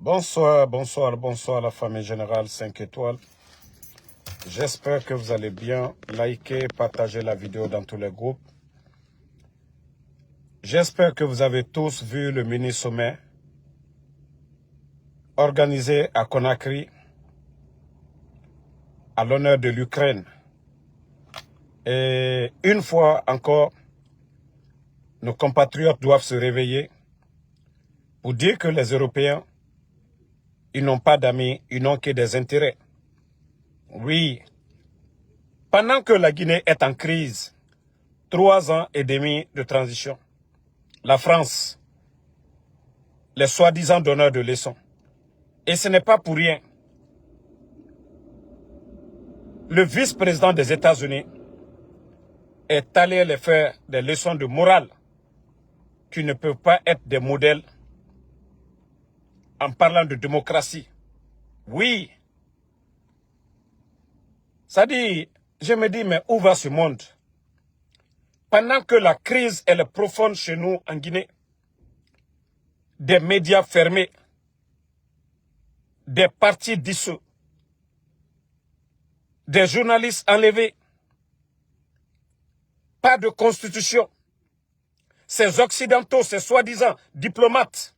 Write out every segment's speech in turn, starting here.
Bonsoir, bonsoir, bonsoir la famille générale 5 étoiles. J'espère que vous allez bien. Likez, partagez la vidéo dans tous les groupes. J'espère que vous avez tous vu le mini-sommet organisé à Conakry à l'honneur de l'Ukraine. Et une fois encore, nos compatriotes doivent se réveiller pour dire que les Européens, ils n'ont pas d'amis, ils n'ont que des intérêts. Oui, pendant que la Guinée est en crise, 3 ans et demi de transition, la France, les soi-disant donneurs de leçons. Et ce n'est pas pour rien. Le vice-président des États-Unis est allé les faire des leçons de morale qui ne peuvent pas être des modèles en parlant de démocratie. Oui. Ça dit, je me dis, mais où va ce monde? Pendant que la crise elle est profonde chez nous en Guinée, des médias fermés, des partis dissous, des journalistes enlevés, pas de constitution. Ces occidentaux, ces soi-disant diplomates,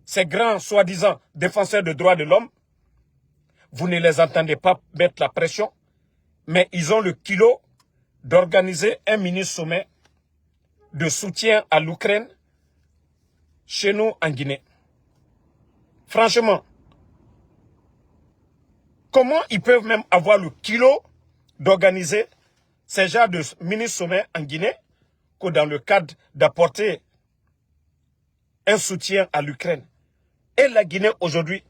ces grands soi-disant défenseurs des droits de l'homme, vous ne les entendez pas mettre la pression, mais ils ont le culot d'organiser un mini-sommet de soutien à l'Ukraine chez nous en Guinée. Franchement, comment ils peuvent même avoir le culot d'organiser ces genres de mini-sommets en Guinée que dans le cadre d'apporter un soutien à l'Ukraine? Et la Guinée aujourd'hui,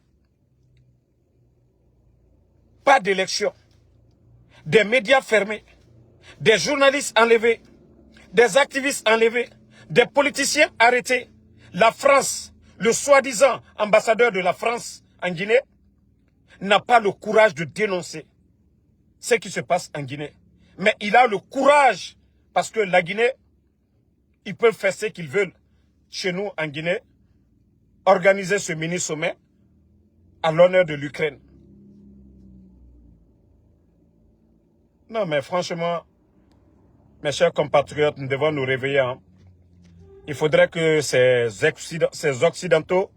pas d'élection, des médias fermés, des journalistes enlevés, des activistes enlevés, des politiciens arrêtés. La France, le soi-disant ambassadeur de la France en Guinée, n'a pas le courage de dénoncer ce qui se passe en Guinée. Mais il a le courage, parce que la Guinée, ils peuvent faire ce qu'ils veulent chez nous en Guinée, organiser ce mini-sommet à l'honneur de l'Ukraine. Non, mais franchement, mes chers compatriotes, nous devons nous réveiller. Hein. Il faudrait que ces Occidentaux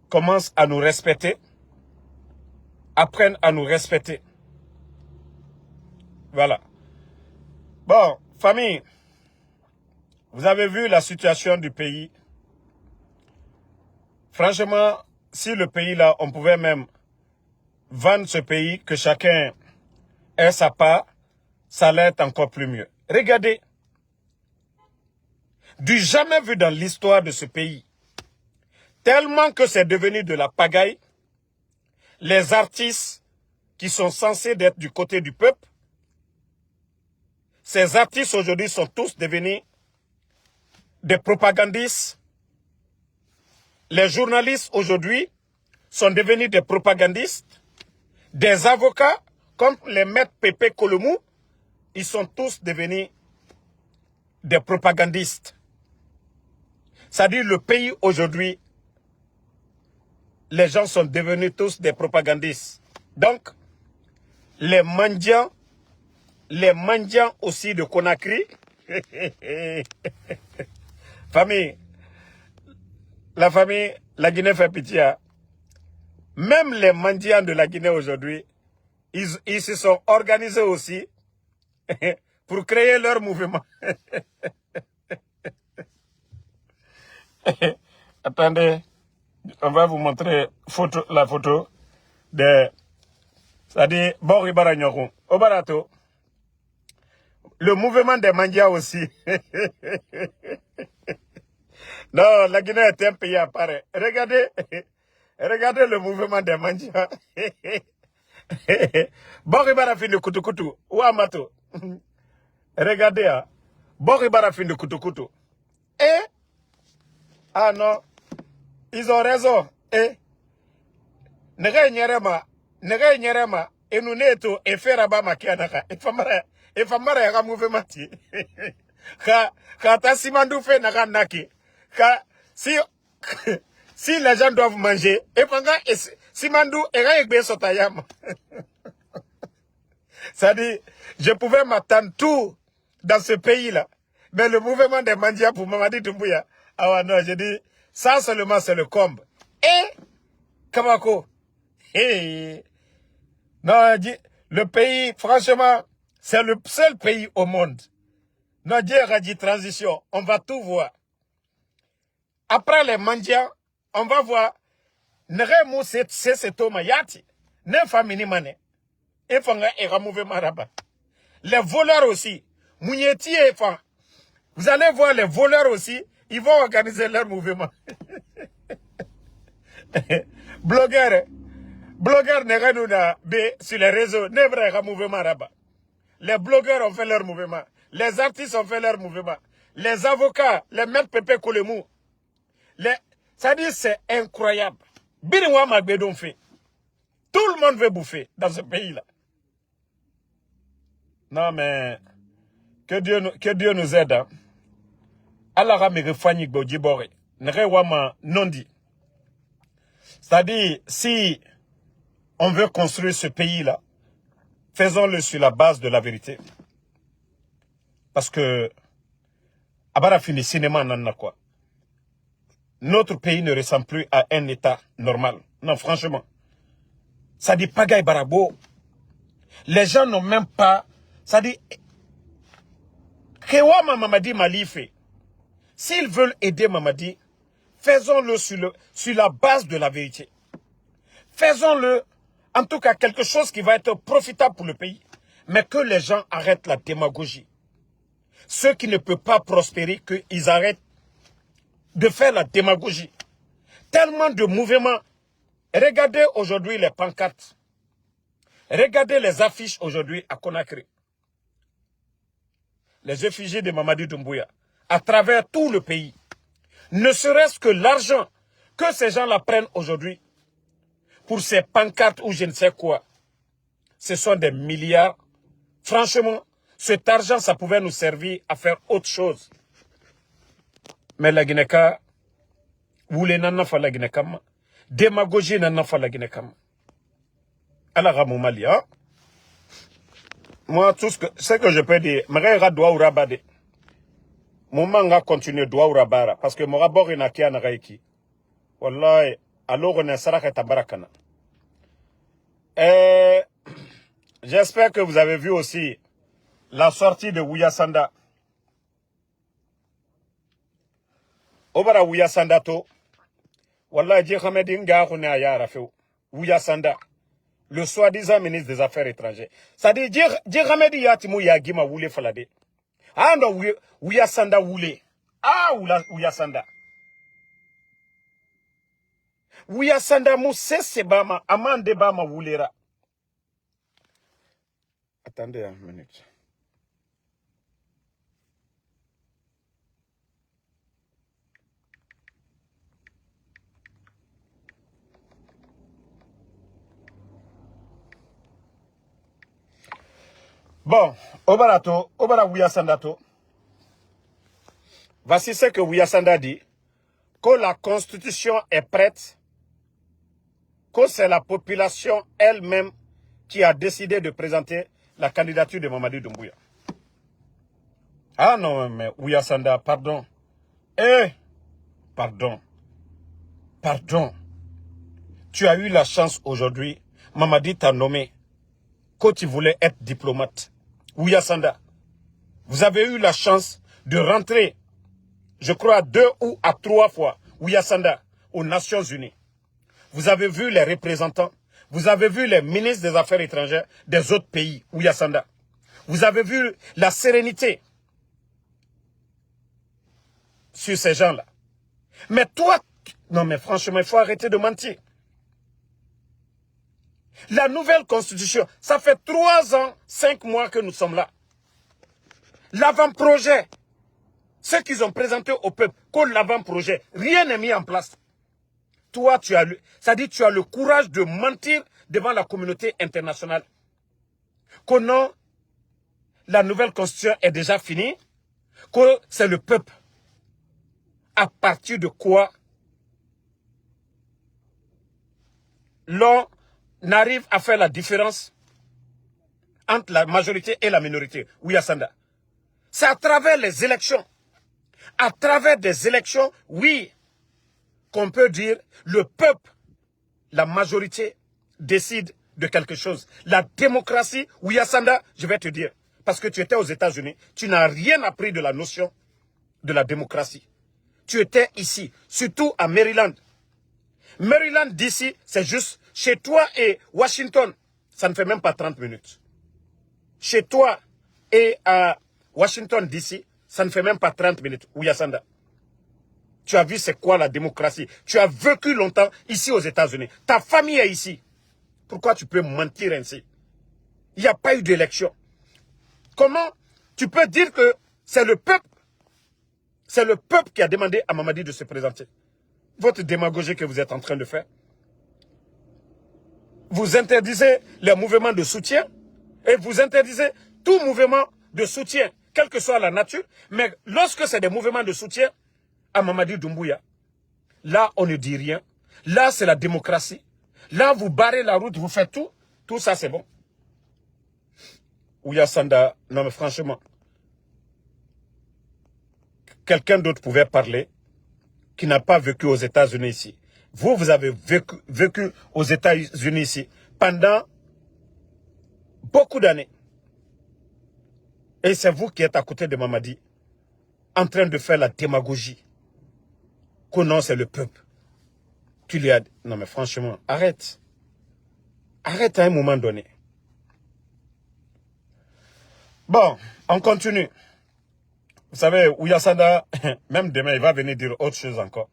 commencent à nous respecter, apprennent à nous respecter. Voilà. Bon, famille, vous avez vu la situation du pays. Franchement, si le pays là, on pouvait même vendre ce pays, que chacun ait sa part, ça allait être encore plus mieux. Regardez, du jamais vu dans l'histoire de ce pays, tellement que c'est devenu de la pagaille, les artistes qui sont censés être du côté du peuple, ces artistes aujourd'hui sont tous devenus des propagandistes. Les journalistes aujourd'hui sont devenus des propagandistes. Des avocats, comme les maîtres Pépé Colomou, ils sont tous devenus des propagandistes. C'est-à-dire le pays aujourd'hui, les gens sont devenus tous des propagandistes. Donc, les mendiants aussi de Conakry, famille, la Guinée fait pitié. Même les mendiants de la Guinée aujourd'hui, ils se sont organisés aussi pour créer leur mouvement. Attendez, on va vous montrer la photo de... C'est-à-dire, Boribara Nyokon, Obarato. Le mouvement des mendiants aussi. Non, la Guinée est un pays à part. Regardez le mouvement des mendiants. Boribara fin de Kutukutu, ou Amato. Regardez, hein. Boribara fin de Kutukutu. Et, ah non, ils ont raison. Et, nega nyerema, et nous neto, et feraba makianaka, et famara yaga mouvement ti. Ka ta simandu fe naga naki. Si si les gens doivent manger, et pendant si Mandou et Sotayam. C'est-à-dire, je pouvais m'attendre tout dans ce pays-là. Mais le mouvement des Mandia pour Mamadi Doumbouya, ah ouais, non, je dis, ça seulement c'est le comble. Et, Kamako, et, non, le pays, franchement, c'est le seul pays au monde. Non, Dieu a dit transition, on va tout voir. Après les Mandia, on va voir, Neremo c'est Toma Yati, Nefamini Mane, et Fanga et mouvement Rabat. Les voleurs aussi, Mounieti et Fan. Vous allez voir les voleurs aussi, ils vont organiser leur mouvement. Blogueurs Nerenuna sur les réseaux, Nevra mouvement Rabat. Les blogueurs ont fait leur mouvement. Les artistes ont fait leur mouvement. Les avocats, les maîtres Pépé Koulemou. Ça dit, c'est incroyable. Biriwa Magbedon fait. Tout le monde veut bouffer dans ce pays-là. Non, mais que Dieu nous aide. Hein. Allah ramène Fanny Gbojibore. Nerewama Nondi. C'est-à-dire, si on veut construire ce pays-là, faisons-le sur la base de la vérité. Parce que, Abara fini cinéma n'en quoi. Notre pays ne ressemble plus à un état normal. Non, franchement. Ça dit pagaille barabo. Les gens n'ont même pas. Ça dit. Kewa Mamadi Malife. S'ils veulent aider Mamadi, faisons-le sur la base de la vérité. Faisons-le, en tout cas, quelque chose qui va être profitable pour le pays. Mais que les gens arrêtent la démagogie. Ceux qui ne peuvent pas prospérer, qu'ils arrêtent de faire la démagogie. Tellement de mouvements. Regardez aujourd'hui les pancartes. Regardez les affiches aujourd'hui à Conakry. Les effigies de Mamadi Doumbouya. À travers tout le pays. Ne serait-ce que l'argent que ces gens-là prennent aujourd'hui pour ces pancartes ou je ne sais quoi. Ce sont des milliards. Franchement, cet argent, ça pouvait nous servir à faire autre chose. Mais la Guinée-Ka, voulez n'en fa la Guinée-Ka, démagogie n'en fa la Guinée-Ka. À la Ramoumali, hein? Moi, tout ce que je peux dire, je dois ou rabade. Mon manga continue doit ou rabara. Parce que mon rapport est nakia na raiki. Wallahi, alors on est saraka tabarakana. J'espère que vous avez vu aussi la sortie de Ouya Sanda. Obara Ouya Sanda to. Wallahi, Dje Hamedi nga kone ayara feu. Ouya Sanda. Le soi-disant ministre des Affaires étrangères. Ça dit, Dje Hamedi yatimu yagima wule falade. Ah non, Ouya Sanda wule. Ah, Ouya Sanda. Ouya Sanda mousse bama, amande bama wulera. Attendez une minute. Bon, Obara Ouya Sanda to. Voici ce que Ouya Sanda dit. Que la constitution est prête. Que c'est la population elle-même qui a décidé de présenter la candidature de Mamadi Doumbouya. Ah non, mais Ouya Sanda, pardon. Pardon. Tu as eu la chance aujourd'hui. Mamadi t'a nommé. Que tu voulais être diplomate. Ouya Sanda. Vous avez eu la chance de rentrer, je crois, 2 ou 3 fois, Ouya Sanda, aux Nations Unies. Vous avez vu les représentants. Vous avez vu les ministres des Affaires étrangères des autres pays, Ouya Sanda. Vous avez vu la sérénité sur ces gens-là. Mais toi, non mais franchement, il faut arrêter de mentir. La nouvelle constitution, ça fait 3 ans, 5 mois que nous sommes là. L'avant-projet, ce qu'ils ont présenté au peuple, comme l'avant-projet, rien n'est mis en place. Toi, tu as le courage de mentir devant la communauté internationale. Que non, la nouvelle constitution est déjà finie, que c'est le peuple. À partir de quoi l'on arrive à faire la différence entre la majorité et la minorité. Oui, Sanda. C'est à travers les élections. À travers des élections, oui, qu'on peut dire le peuple, la majorité décide de quelque chose. La démocratie, oui, Sanda, je vais te dire. Parce que tu étais aux États-Unis, tu n'as rien appris de la notion de la démocratie. Tu étais ici, surtout à Maryland. Maryland d'ici, c'est juste chez toi et Washington. Ça ne fait même pas 30 minutes. Chez toi et à Washington d'ici, ça ne fait même pas 30 minutes. Ouyasanda. Tu as vu c'est quoi la démocratie. Tu as vécu longtemps ici aux États-Unis. Ta famille est ici. Pourquoi tu peux mentir ainsi? Il n'y a pas eu d'élection. Comment tu peux dire que c'est le peuple qui a demandé à Mamadi de se présenter? Votre démagogie que vous êtes en train de faire. Vous interdisez les mouvements de soutien et vous interdisez tout mouvement de soutien, quelle que soit la nature. Mais lorsque c'est des mouvements de soutien à Mamadi Doumbouya, là, on ne dit rien. Là, c'est la démocratie. Là, vous barrez la route, vous faites tout. Tout ça, c'est bon. Ouya Sanda, non mais franchement, quelqu'un d'autre pouvait parler qui n'a pas vécu aux États-Unis ici. Vous, vous avez vécu aux États-Unis ici pendant beaucoup d'années. Et c'est vous qui êtes à côté de Mamadi, en train de faire la démagogie. Que non, c'est le peuple. Tu lui as dit, non mais franchement, arrête. Arrête à un moment donné. Bon, on continue. Vous savez, Ouyasanda, même demain, il va venir dire autre chose encore.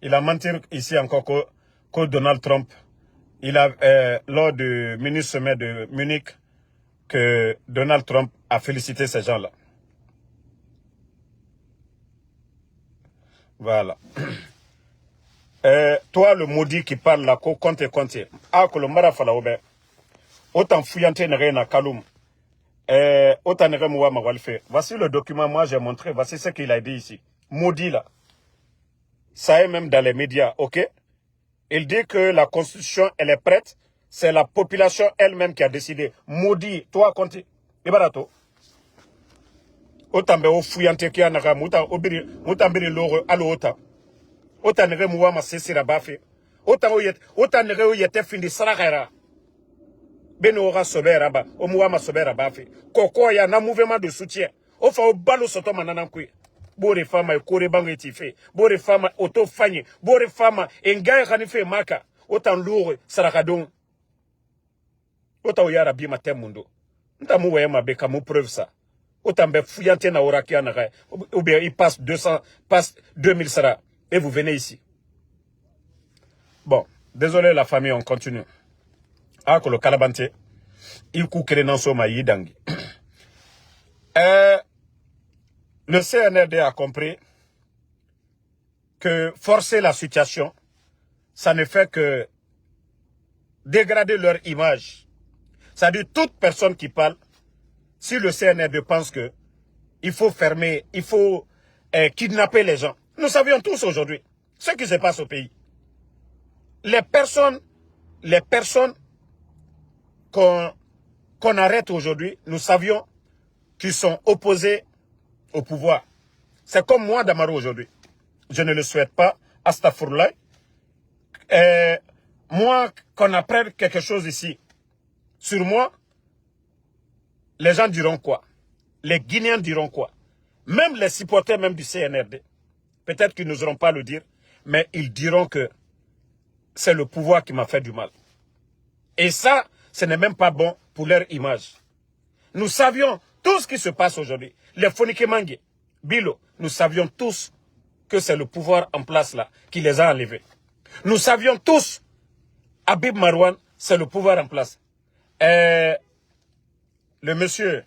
Il a menti ici encore que Donald Trump, il a, lors du mini-sommet de Munich, que Donald Trump a félicité ces gens-là. Voilà. Toi, le maudit qui parle là, compte. Ah, que le marafala oube. Autant fouillante n'a kaloum. Autant n'est pas walfe. Voici le document, moi j'ai montré. Voici ce qu'il a dit ici. Maudit là. Ça est même dans les médias, ok? Il dit que la constitution, elle est prête. C'est la population elle-même qui a décidé. Maudit, toi, compte. Ibarato. Autant be fouillante qui a n'a mouta obiri loro alo autant. Autant n'est pas ma sesira bafe. Autant n'est pas yete findi sarakera. Beno ora sobera ba. Omuama sobera bafe. Koko ya na mouvement de soutien. Ofa o balo soto manana kui. Bore fama e kore bango etife. Bore fama auto fanye. Bore fama engaye khanife maka. Autant lourd sarakadon. Autant yara bima temundo. Nta muwe ma beka mu preuve ça. Autant be fouillante na oraki anaka. Ou bien il passe 200, passe 2000 sara. Et vous venez ici. Bon, désolé la famille, on continue. Ah, que le calabante, il coukere dans son maï dangi. Le CNRD a compris que forcer la situation, ça ne fait que dégrader leur image. C'est-à-dire toute personne qui parle, si le CNRD pense que il faut fermer, il faut kidnapper les gens. Nous savions tous aujourd'hui ce qui se passe au pays. Les personnes qu'on arrête aujourd'hui, nous savions qu'ils sont opposés au pouvoir. C'est comme moi, Damaro, aujourd'hui. Je ne le souhaite pas. Astaghfirullah. Moi, qu'on apprenne quelque chose ici, sur moi, les gens diront quoi? Les Guinéens diront quoi? Même les supporters même du CNRD. Peut-être qu'ils n'oseront pas le dire, mais ils diront que c'est le pouvoir qui m'a fait du mal. Et ça, ce n'est même pas bon pour leur image. Nous savions tout ce qui se passe aujourd'hui. Les Fonike Mangue, Bilo, nous savions tous que c'est le pouvoir en place là qui les a enlevés. Nous savions tous, Habib Marouane, c'est le pouvoir en place. Le monsieur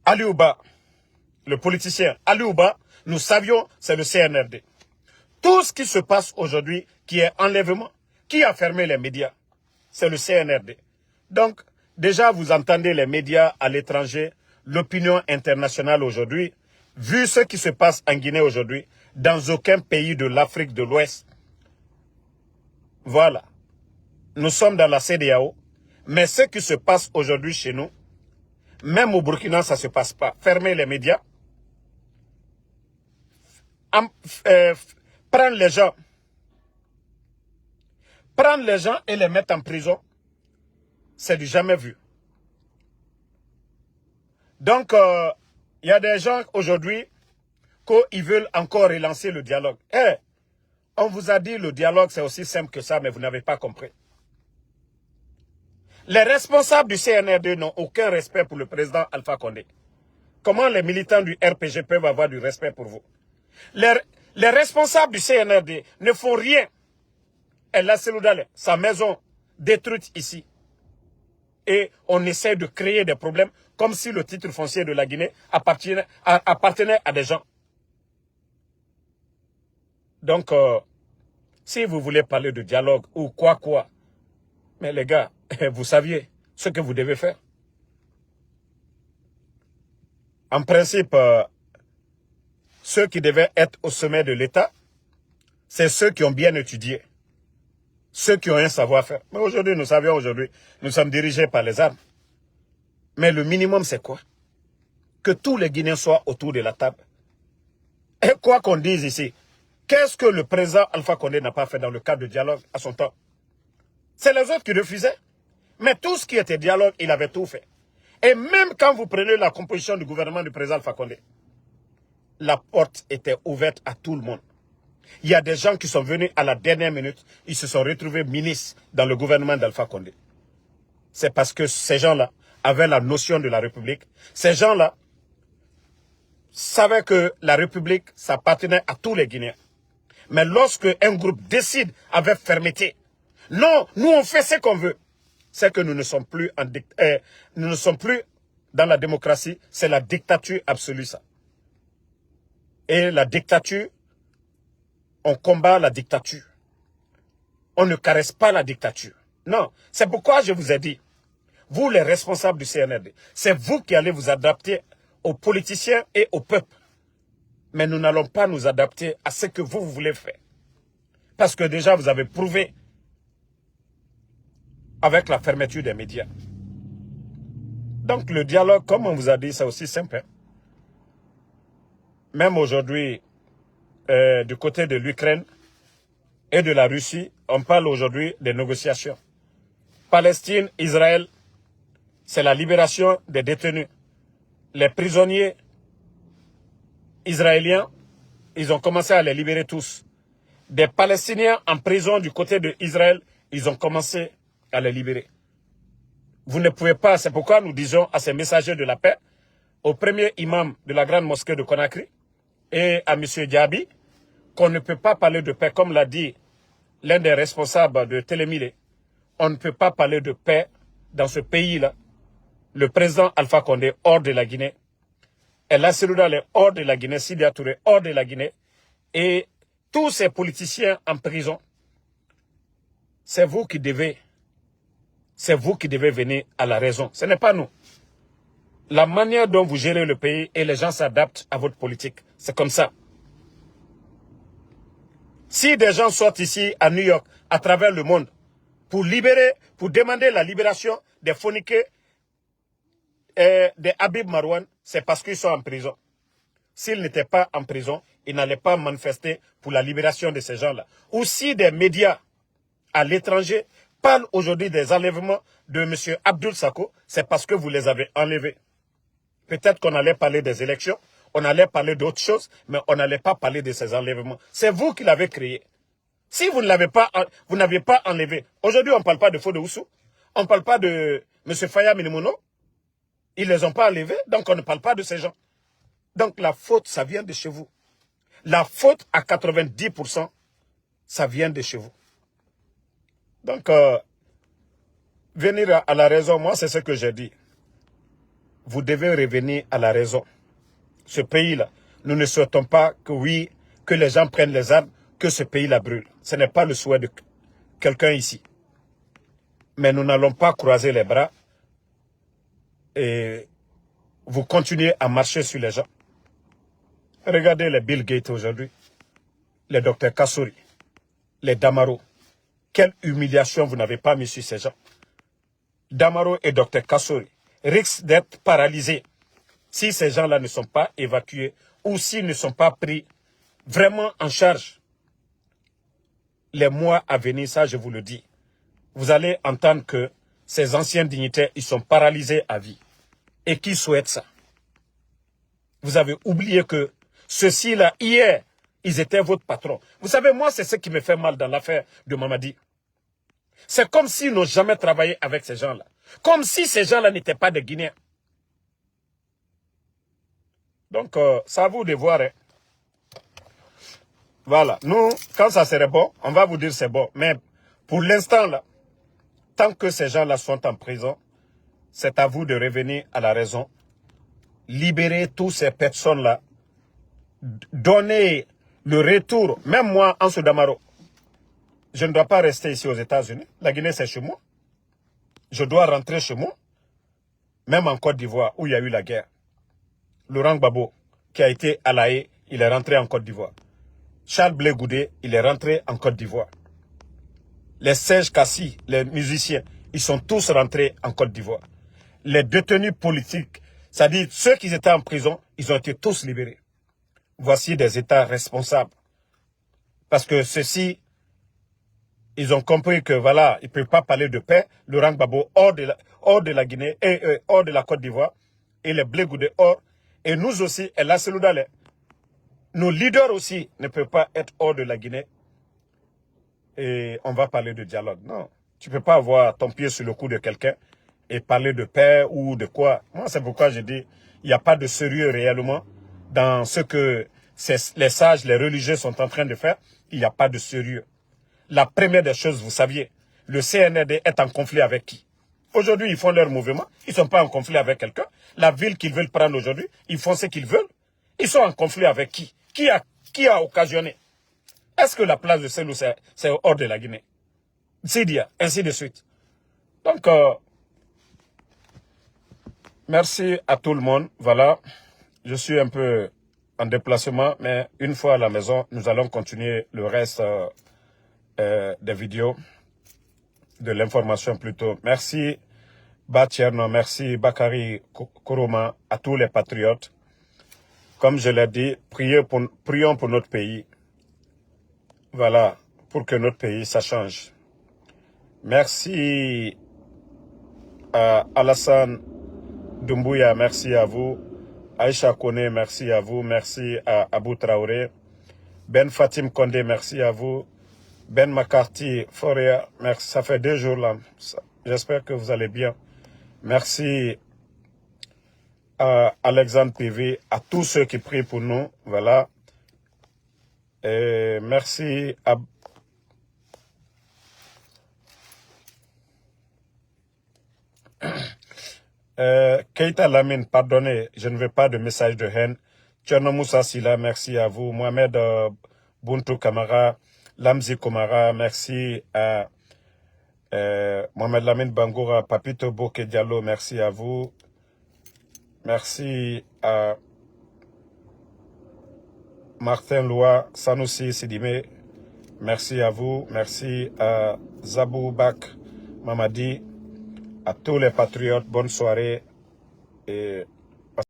Aliouba, le politicien Aliouba, nous savions c'est le CNRD. Tout ce qui se passe aujourd'hui, qui est enlèvement, qui a fermé les médias, c'est le CNRD. Donc, déjà, vous entendez les médias à l'étranger, l'opinion internationale aujourd'hui, vu ce qui se passe en Guinée aujourd'hui, dans aucun pays de l'Afrique de l'Ouest, Voilà. Nous sommes dans la CEDEAO. Mais ce qui se passe aujourd'hui chez nous, même au Burkina, ça ne se passe pas. Fermer les médias. Prendre les gens et les mettre en prison, c'est du jamais vu. Donc, il y a des gens aujourd'hui qui veulent encore relancer le dialogue. On vous a dit le dialogue, c'est aussi simple que ça, mais vous n'avez pas compris. Les responsables du CNRD n'ont aucun respect pour le président Alpha Condé. Comment les militants du RPG peuvent avoir du respect pour vous? Les responsables du CNRD ne font rien. Elle a sa maison détruite ici. Et on essaie de créer des problèmes comme si le titre foncier de la Guinée appartenait à des gens. Donc, si vous voulez parler de dialogue ou quoi, mais les gars, vous saviez ce que vous devez faire. En principe, ceux qui devaient être au sommet de l'État, c'est ceux qui ont bien étudié. Ceux qui ont un savoir-faire. Mais aujourd'hui, nous sommes dirigés par les armes. Mais le minimum, c'est quoi? Que tous les Guinéens soient autour de la table. Et quoi qu'on dise ici, qu'est-ce que le président Alpha Condé n'a pas fait dans le cadre de dialogue à son temps? C'est les autres qui refusaient. Mais tout ce qui était dialogue, il avait tout fait. Et même quand vous prenez la composition du gouvernement du président Alpha Condé, la porte était ouverte à tout le monde. Il y a des gens qui sont venus à la dernière minute, ils se sont retrouvés ministres dans le gouvernement d'Alpha Condé. C'est parce que ces gens-là avaient la notion de la République. Ces gens-là savaient que la République, ça appartenait à tous les Guinéens. Mais lorsque un groupe décide avec fermeté, non, nous on fait ce qu'on veut, c'est que nous ne sommes plus dans la démocratie, c'est la dictature absolue ça. Et la dictature, on combat la dictature. On ne caresse pas la dictature. Non, c'est pourquoi je vous ai dit, vous les responsables du CNRD, c'est vous qui allez vous adapter aux politiciens et au peuple. Mais nous n'allons pas nous adapter à ce que vous voulez faire. Parce que déjà, vous avez prouvé avec la fermeture des médias. Donc le dialogue, comme on vous a dit, c'est aussi simple. Même aujourd'hui, du côté de l'Ukraine et de la Russie, on parle aujourd'hui des négociations. Palestine, Israël, c'est la libération des détenus. Les prisonniers israéliens, ils ont commencé à les libérer tous. Des Palestiniens en prison du côté d'Israël, ils ont commencé à les libérer. Vous ne pouvez pas, c'est pourquoi nous disons à ces messagers de la paix, au premier imam de la grande mosquée de Conakry et à M. Diaby, qu'on ne peut pas parler de paix, comme l'a dit l'un des responsables de Télémilé. On ne peut pas parler de paix dans ce pays-là. Le président Alpha Condé hors de la Guinée, El Asselouda est hors de la Guinée, Sidia Touré hors de la Guinée, et tous ces politiciens en prison. C'est vous qui devez venir à la raison. Ce n'est pas nous. La manière dont vous gérez le pays et les gens s'adaptent à votre politique, c'est comme ça. Si des gens sortent ici à New York, à travers le monde, pour demander la libération des Foniké et des Habib Marouane, c'est parce qu'ils sont en prison. S'ils n'étaient pas en prison, ils n'allaient pas manifester pour la libération de ces gens-là. Ou si des médias à l'étranger parlent aujourd'hui des enlèvements de M. Abdoul Sako, c'est parce que vous les avez enlevés. Peut-être qu'on allait parler des élections, on allait parler d'autres choses, mais on n'allait pas parler de ces enlèvements. C'est vous qui l'avez créé. Si vous n'aviez pas enlevé, aujourd'hui on ne parle pas de Fodé Oussou, on ne parle pas de M. Faya Minimono, ils ne les ont pas enlevés, donc on ne parle pas de ces gens. Donc la faute, ça vient de chez vous. La faute à 90%, ça vient de chez vous. Donc, venir à la raison, moi c'est ce que j'ai dit. Vous devez revenir à la raison. Ce pays-là, nous ne souhaitons pas que les gens prennent les armes, que ce pays-là brûle. Ce n'est pas le souhait de quelqu'un ici. Mais nous n'allons pas croiser les bras et vous continuez à marcher sur les gens. Regardez les Bill Gates aujourd'hui, les docteurs Kassouri, les Damaro. quelle humiliation vous n'avez pas mis sur ces gens. Damaro et Dr Kassori risquent d'être paralysés si ces gens-là ne sont pas évacués ou s'ils ne sont pas pris vraiment en charge. Les mois à venir, ça je vous le dis, vous allez entendre que ces anciens dignitaires, ils sont paralysés à vie. Et qui souhaite ça? Vous avez oublié que ceux-ci-là, hier, ils étaient votre patron. Vous savez, moi, c'est ce qui me fait mal dans l'affaire de Mamadi. C'est comme s'ils n'ont jamais travaillé avec ces gens-là. Comme si ces gens-là n'étaient pas des Guinéens. Donc, c'est à vous de voir. Hein. Voilà. Nous, quand ça serait bon, on va vous dire c'est bon. Mais pour l'instant, là, tant que ces gens-là sont en prison, c'est à vous de revenir à la raison. Libérer toutes ces personnes-là. Donner le retour. Même moi, Ansou Damaro, je ne dois pas rester ici aux États-Unis. La Guinée, c'est chez moi. Je dois rentrer chez moi. Même en Côte d'Ivoire, où il y a eu la guerre. Laurent Gbagbo, qui a été à La Haye, il est rentré en Côte d'Ivoire. Charles Blé Goudé, il est rentré en Côte d'Ivoire. Les Serge Kassi, les musiciens, ils sont tous rentrés en Côte d'Ivoire. Les détenus politiques, c'est-à-dire ceux qui étaient en prison, ils ont été tous libérés. Voici des États responsables. Parce que ceux-ci, ils ont compris que voilà, ils ne peuvent pas parler de paix. Laurent Gbagbo hors de la Guinée et hors de la Côte d'Ivoire. Et les Blé Goudé hors. Et nous aussi, et la Seloudale, nos leaders aussi ne peuvent pas être hors de la Guinée. Et on va parler de dialogue. Non, tu ne peux pas avoir ton pied sur le cou de quelqu'un et parler de paix ou de quoi. Moi, c'est pourquoi je dis, il n'y a pas de sérieux réellement dans ce que les sages, les religieux sont en train de faire. Il n'y a pas de sérieux. La première des choses, vous saviez, le CNRD est en conflit avec qui? Aujourd'hui, ils font leur mouvement. Ils ne sont pas en conflit avec quelqu'un. La ville qu'ils veulent prendre aujourd'hui, ils font ce qu'ils veulent. Ils sont en conflit avec qui? Qui a occasionné? Est-ce que la place de Selou, c'est hors de la Guinée? Sidia, ainsi de suite. Donc, merci à tout le monde. Voilà, je suis un peu en déplacement, mais une fois à la maison, nous allons continuer le reste des vidéos, de l'information plutôt. Merci Batierno, merci Bakari Kourouma, à tous les patriotes. Comme je l'ai dit, prions pour notre pays. Voilà, pour que notre pays, ça change. Merci à Alassane Doumbouya, merci à vous. Aïcha Kone, merci à vous. Merci à Abou Traoré. Ben Fatim Kondé, merci à vous. Ben McCarthy, Foria, merci. Ça fait 2 jours là. J'espère que vous allez bien. Merci à Alexandre PV, à tous ceux qui prient pour nous. Voilà. Et merci à Keita Lamine, pardonnez, je ne veux pas de message de haine. Tcherno Moussa Sila, merci à vous. Mohamed Buntu Kamara, Lamzi Komara, merci à Mohamed Lamine Bangoura, Papito Boke Diallo, merci à vous. Merci à Martin Loa, Sanoussi Sidime, merci à vous. Merci à Zabou Bak Mamadi, à tous les patriotes, bonne soirée et